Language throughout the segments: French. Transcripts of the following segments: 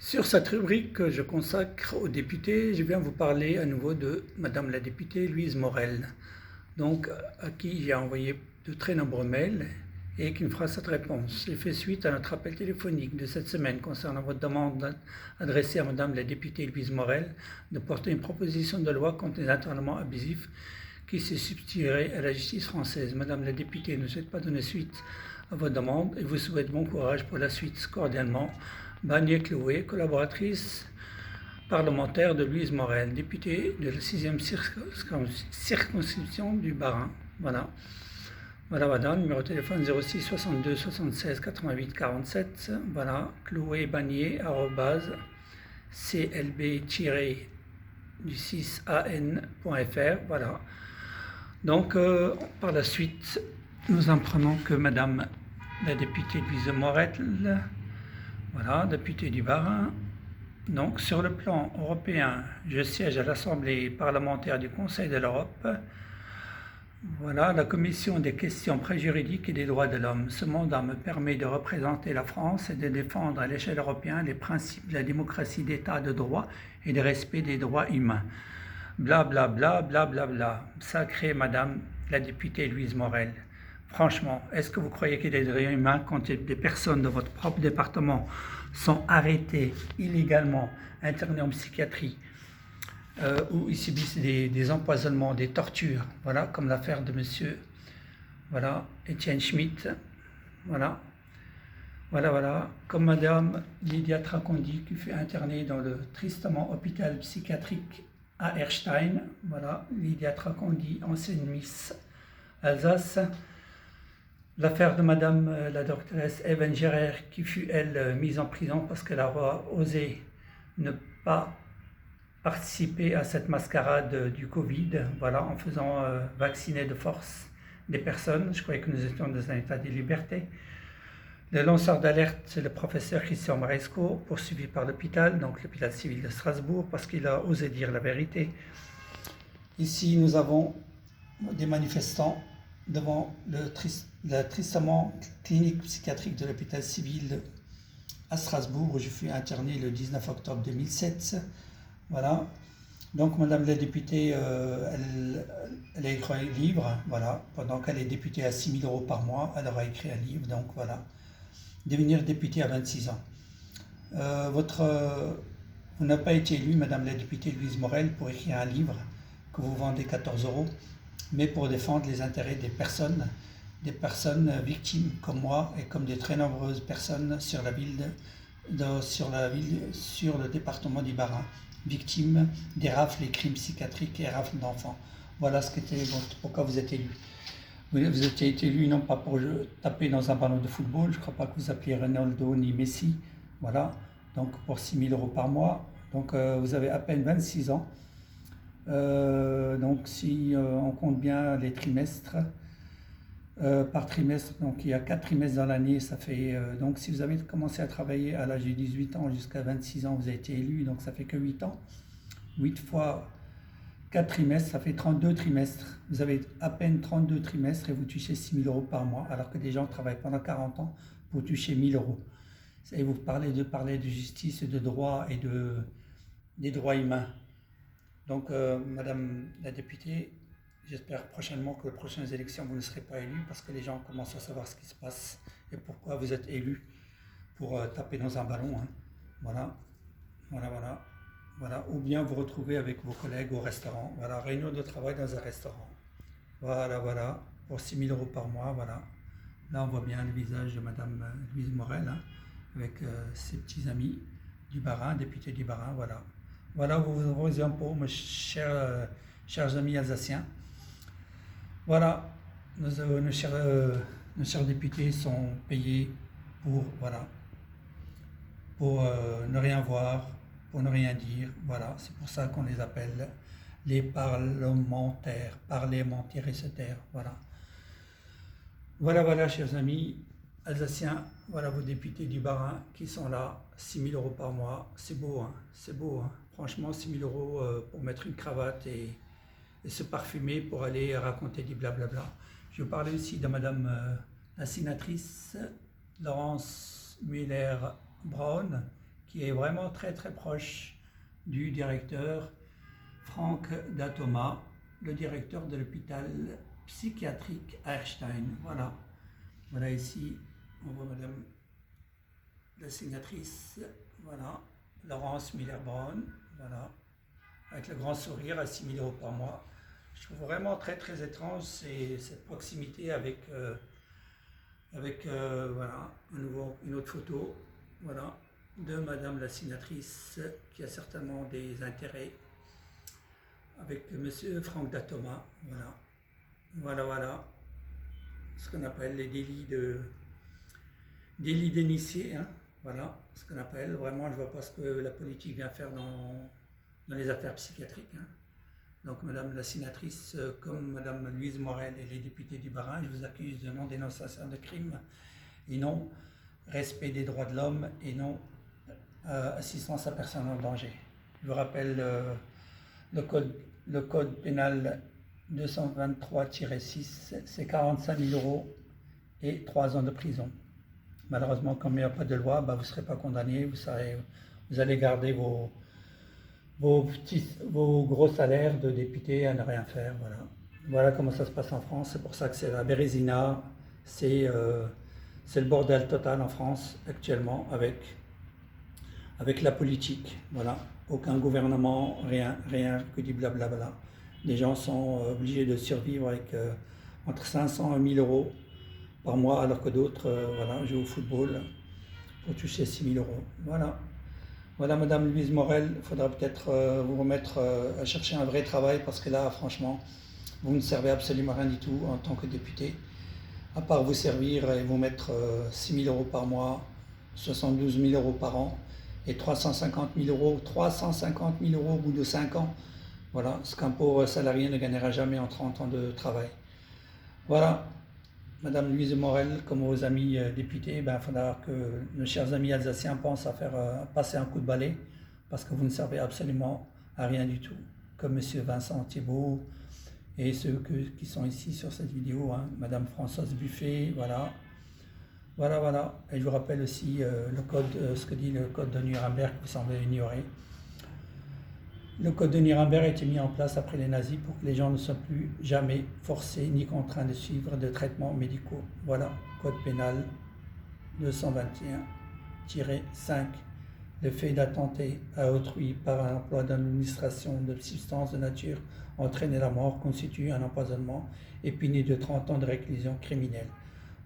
Sur cette rubrique que je consacre aux députés, je viens vous parler à nouveau de Madame la députée Louise Morel, donc à qui j'ai envoyé de très nombreux mails et qui me fera cette réponse. J'ai fait suite à notre appel téléphonique de cette semaine concernant votre demande adressée à Madame la députée Louise Morel de porter une proposition de loi contre les internements abusifs qui se substituerait à la justice française. Madame la députée ne souhaite pas donner suite à votre demande et vous souhaite bon courage pour la suite. Cordialement, Bagné-Chloé, collaboratrice parlementaire de Louise Morel, députée de la 6e circonscription du Bas-Rhin. Voilà. Voilà, voilà, numéro de téléphone 06 62 76 88 47. Voilà, Chloé Bagné, clb-6an.fr. Voilà. Donc, par la suite, nous apprenons que Madame la députée Louise Morel, voilà, députée du Bas-Rhin. Donc, sur le plan européen, je siège à l'Assemblée parlementaire du Conseil de l'Europe. Voilà, la Commission des questions préjuridiques et des droits de l'homme. Ce mandat me permet de représenter la France et de défendre à l'échelle européenne les principes de la démocratie d'État de droit et du respect des droits humains. Bla bla bla bla bla bla. Sacrée Madame la députée Louise Morel. Franchement, est-ce que vous croyez qu'il y a des droits humains quand des personnes de votre propre département sont arrêtées illégalement, internées en psychiatrie, où ils subissent des empoisonnements, des tortures, voilà, comme l'affaire de monsieur, voilà, Étienne Schmitt, voilà, voilà, comme madame Lydia Tracondi qui fut internée dans le tristement hôpital psychiatrique à Erstein, voilà, Lydia Tracondi, ancienne Miss Alsace. L'affaire de Madame la doctoresse Even Gerer qui fut, elle, mise en prison parce qu'elle a osé ne pas participer à cette mascarade du Covid, voilà, en faisant vacciner de force des personnes. Je croyais que nous étions dans un état de liberté. Le lanceur d'alerte, c'est le professeur Christian Maresco, poursuivi par l'hôpital, donc l'hôpital civil de Strasbourg, parce qu'il a osé dire la vérité. Ici, nous avons des manifestants devant la tristement clinique psychiatrique de l'hôpital civil à Strasbourg, où je fus interné le 19 octobre 2007. Voilà. Donc, Madame la députée, elle a écrit un livre, voilà. Pendant qu'elle est députée à 6 000 € par mois, elle aura écrit un livre, donc voilà. Devenir députée à 26 ans. Vous n'avez pas été élue, Madame la députée Louise Morel, pour écrire un livre que vous vendez 14 €, mais pour défendre les intérêts des personnes victimes comme moi et comme de très nombreuses personnes sur le département du Bas-Rhin, victimes des rafles et crimes psychiatriques et rafles d'enfants. Voilà pourquoi vous êtes élu. Vous êtes élu non pas pour taper dans un ballon de football, je ne crois pas que vous appelez Ronaldo ni Messi, voilà, donc pour 6 000 € par mois, donc vous avez à peine 26 ans. Donc si on compte bien les trimestres, par trimestre, donc il y a 4 trimestres dans l'année, ça fait, donc si vous avez commencé à travailler à l'âge de 18 ans jusqu'à 26 ans, vous avez été élu, donc ça fait que 8 ans, 8 fois 4 trimestres, ça fait 32 trimestres, vous avez à peine 32 trimestres et vous touchez 6 000 € par mois, alors que des gens travaillent pendant 40 ans pour toucher 1 000 €. Et vous parlez de justice, de droit et des droits humains. Donc, Madame la députée, j'espère prochainement que les prochaines élections, vous ne serez pas élue parce que les gens commencent à savoir ce qui se passe et pourquoi vous êtes élue pour taper dans un ballon. Hein. Voilà. Ou bien vous retrouvez avec vos collègues au restaurant. Voilà, réunion de travail dans un restaurant. Voilà, pour 6 000 € par mois. Voilà. Là, on voit bien le visage de Madame Louise Morel, hein, avec ses petits amis du Bas-Rhin, députés du Bas-Rhin. Voilà vos impôts, mes chers amis alsaciens. Voilà, nos chers députés sont payés pour ne rien voir, pour ne rien dire. Voilà, c'est pour ça qu'on les appelle les parlementaires, parler, mentir et se taire. Voilà, chers amis alsaciens, voilà vos députés du Bas-Rhin qui sont là, 6 000 € par mois. C'est beau, hein. Franchement, 6 000 € pour mettre une cravate et se parfumer pour aller raconter du blablabla. Je parlais aussi de Madame la sénatrice Laurence Muller-Braun, qui est vraiment très très proche du directeur Franck Datoma, le directeur de l'hôpital psychiatrique à Erstein. Voilà. Voilà ici, on voit madame la sénatrice, voilà, Laurence Miller-Brown, voilà, avec le grand sourire à 6 000 € par mois. Je trouve vraiment très très étrange cette proximité avec, voilà, une autre photo, voilà, de madame la sénatrice qui a certainement des intérêts avec monsieur Franck Datoma, voilà. Voilà, voilà, ce qu'on appelle les délits d'initié, hein. Voilà ce qu'on appelle. Vraiment, je ne vois pas ce que la politique vient faire dans les affaires psychiatriques, hein. Donc, madame la sénatrice, comme madame Louise Morel et les députés du Bas-Rhin, je vous accuse de non-dénonciation de crime et non respect des droits de l'homme et non assistance à personne en danger. Je vous rappelle le code pénal 223-6, c'est 45 000 € et 3 ans de prison. Malheureusement, comme il n'y a pas de loi, vous ne serez pas condamné, vous allez garder vos gros salaires de député à ne rien faire. Voilà. Voilà comment ça se passe en France. C'est pour ça que c'est la Bérésina, c'est le bordel total en France actuellement avec la politique. Voilà. Aucun gouvernement, rien que du blablabla. Les gens sont obligés de survivre avec entre 500 et 1000 € par mois, alors que d'autres voilà, jouent au football pour toucher 6 000 €. Voilà. Voilà, madame Louise Morel, il faudra peut-être vous remettre à chercher un vrai travail parce que là, franchement, vous ne servez absolument rien du tout en tant que député, à part vous servir et vous mettre 6 000 € par mois, 72 000 € par an et 350 000 € au bout de 5 ans. Voilà, ce qu'un pauvre salarié ne gagnera jamais en 30 ans de travail. Voilà, madame Louise Morel, comme vos amis députés, il faudra que nos chers amis alsaciens pensent à faire passer un coup de balai, parce que vous ne servez absolument à rien du tout, comme monsieur Vincent Thibault et ceux qui sont ici sur cette vidéo, hein, madame Françoise Buffet, voilà. Voilà, voilà. Et je vous rappelle aussi le code, ce que dit le code de Nuremberg, que vous semblez ignorer. Le code de Nuremberg a été mis en place après les nazis pour que les gens ne soient plus jamais forcés ni contraints de suivre de traitements médicaux. Voilà, code pénal 221-5. Le fait d'attenter à autrui par un emploi d'administration de substances de nature entraîner la mort constitue un empoisonnement et puni de 30 ans de réclusion criminelle.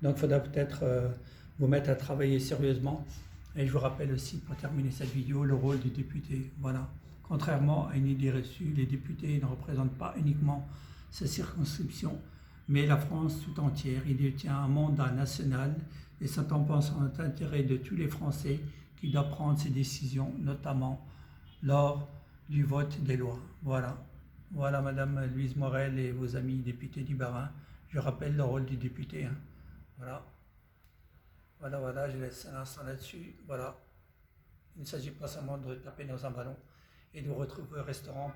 Donc il faudra peut-être vous mettre à travailler sérieusement. Et je vous rappelle aussi, pour terminer cette vidéo, le rôle du député. Voilà. Contrairement à une idée reçue, les députés ne représentent pas uniquement ces circonscriptions, mais la France tout entière. Il détient un mandat national et cet pensant en intérêt de tous les Français qui doivent prendre ces décisions, notamment lors du vote des lois. Voilà. Voilà, madame Louise Morel et vos amis députés du Bas-Rhin. Je rappelle le rôle du député, hein. Voilà. Voilà, voilà, je laisse un instant là-dessus. Voilà. Il ne s'agit pas seulement de taper dans un ballon et de vous retrouver au restaurant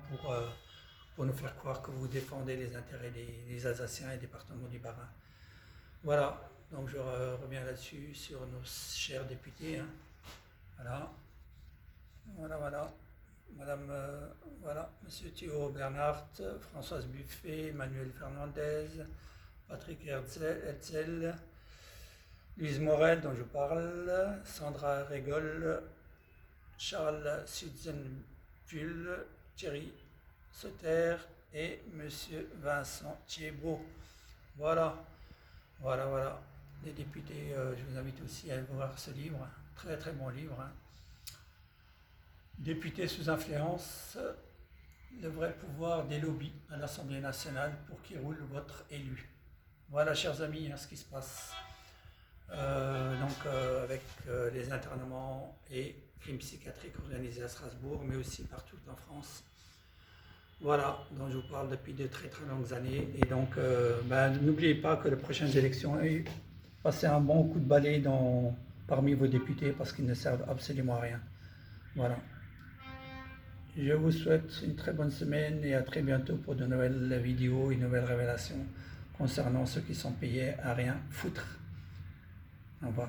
pour nous faire croire que vous défendez les intérêts des Alsaciens et des départements du Bas-Rhin. Voilà, donc je reviens là-dessus sur nos chers députés, hein. Voilà, voilà, voilà. Madame, voilà, monsieur Théo Bernhardt, Françoise Buffet, Emmanuel Fernandez, Patrick Hetzel, Louise Morel dont je parle, Sandra Régol, Charles Sutzenpull, Thierry Sauter et monsieur Vincent Thibault. Voilà, voilà, voilà. Les députés, je vous invite aussi à voir ce livre, très très bon livre, hein. Députés sous influence, le vrai pouvoir des lobbies à l'Assemblée nationale pour qui roule votre élu. Voilà, chers amis, hein, ce qui se passe avec les internements et crimes psychiatriques organisés à Strasbourg, mais aussi partout en France. Voilà, dont je vous parle depuis de très très longues années. Et donc, n'oubliez pas que les prochaines élections, passez un bon coup de balai parmi vos députés parce qu'ils ne servent absolument à rien. Voilà. Je vous souhaite une très bonne semaine et à très bientôt pour de nouvelles vidéos et nouvelles révélations concernant ceux qui sont payés à rien foutre. Au revoir.